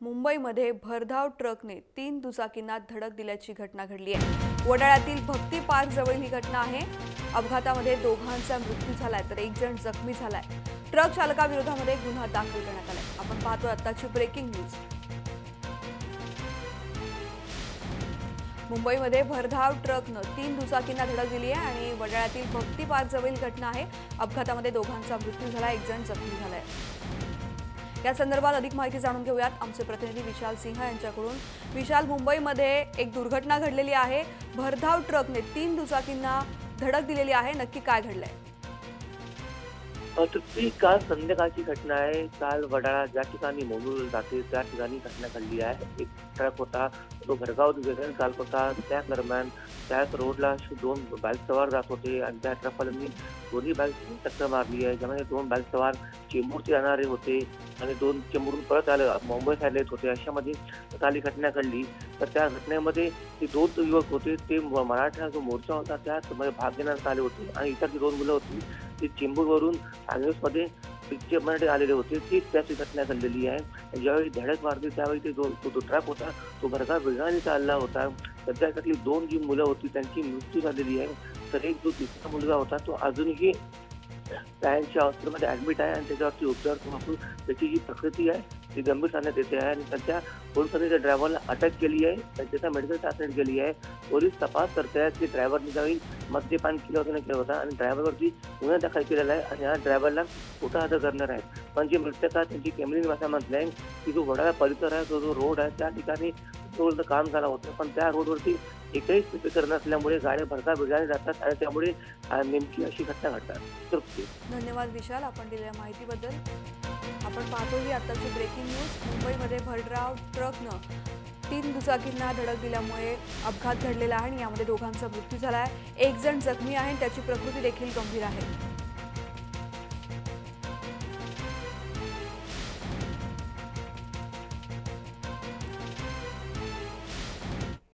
मुंबईमध्ये भरधाव ट्रकने 3 दुचाकींना धडक दिल्याची घटना घडली आहे। वडाळ्यातील भक्ती पार्क जवळील ही घटना आहे। अपघातामध्ये दोघांचा मृत्यू झालाय तर एक जण जखमी झालाय। ट्रक चालकाविरोधामध्ये गुन्हा दाखल करण्यात आलाय। आपण पाहतोय आताची ब्रेकिंग न्यूज। मुंबईमध्ये भरधाव ट्रकने 3 दुचाकींना धडक दिली आहे आणि वडाळ्यातील भक्ती पार्क जवळील घटना आहे। अपघातामध्ये दोघांचा मृत्यू झाला, एक जण जखमी झालाय। या संदर्भात अधिक माहिती जाणून घेऊयात आमचे प्रतिनिधी विशाल सिंह यांच्याकडून। विशाल, मुंबईमध्ये एक दुर्घटना घडलेली आहे। भरधाव ट्रकने 3 दुचाकींना धडक दिलेली आहे, नक्की काय घडलंय? ती काल संध्याकाळची घटना आहे। काल वडाळा ज्या ठिकाणी मोडून जाते त्या ठिकाणी घटना घडली आहे। एक ट्रक होता, तो भरधाव दिशेने चालत होता। त्या दरम्यान त्याच रोडला 2 बाईक सवार जात होते आणि त्या ट्रकवाल्यांनी दोन्ही बाईक टक्कर मारली आहे, ज्यामध्ये 2 बाईक सवार चेंबूरचे जाणारे होते आणि 2 चेंबूरून परत आले मुंबई साईडला येत होते। अशामध्ये काल ही घटना घडली। तर त्या घटनेमध्ये ते 2 युवक होते, ते मराठा जो मोर्चा होता त्यामध्ये भाग घेण्यात आले होते आणि इतर 2 मुलं होती ती चेंबूरवरून मध्ये पिक्चरमध्ये आलेले होते। ती त्याची घटना घडलेली आहे। ज्यावेळी धडक मारली त्यावेळी तो ट्रक होता तो भरधाव वेगाने चालला होता। सध्या त्यातली 2 जी मुलं होती त्यांची मृत्यू झालेली आहे। तर एक जो तिसरा मुलगा होता तो अजूनही त्यांच्या हॉस्पिटलमध्ये ऍडमिट आहे आणि त्याच्यावरती उपचार करून त्याची जी प्रकृती आहे ती गंभीर सांगण्यात येते आहे आणि सध्या पोलिसांनी त्या ड्रायव्हरला अटक केली आहे, त्याच्या मेडिकल चाचणी केली आहे। पोलीस तपास करतायत की ड्रायव्हरने ज्यावेळी मद्यपान केलं होतं केलं होता आणि ड्रायव्हरवरती गुन्हा दाखल केलेला आहे आणि या ड्रायव्हरला कुठं हजर करणार आहे। पण जे मृतक त्यांची फॅमिली म्हटलं आहे की जो वडाळा परिसर आहे तो जो रोड आहे त्या ठिकाणी रोडचं काम झालं होतं, पण त्या रोडवरती एकही स्पीकर नसल्यामुळे गाड्या भरधाव वेगाने जातात आणि त्यामुळे नेमकी अशी घटना घडतात। धन्यवाद विशाल, आपण दिलेल्या माहितीबद्दल। आपण पाहतो ही आताची ब्रेकिंग न्यूज। मुंबईमध्ये भरधाव ट्रकनं 3 दुचाकींना धडक दिल्यामुळे अपघात घडलेला आहे आणि यामध्ये दोघांचा मृत्यू झाला आहे, एक जण जखमी आहे, त्याची प्रकृती देखील गंभीर आहे।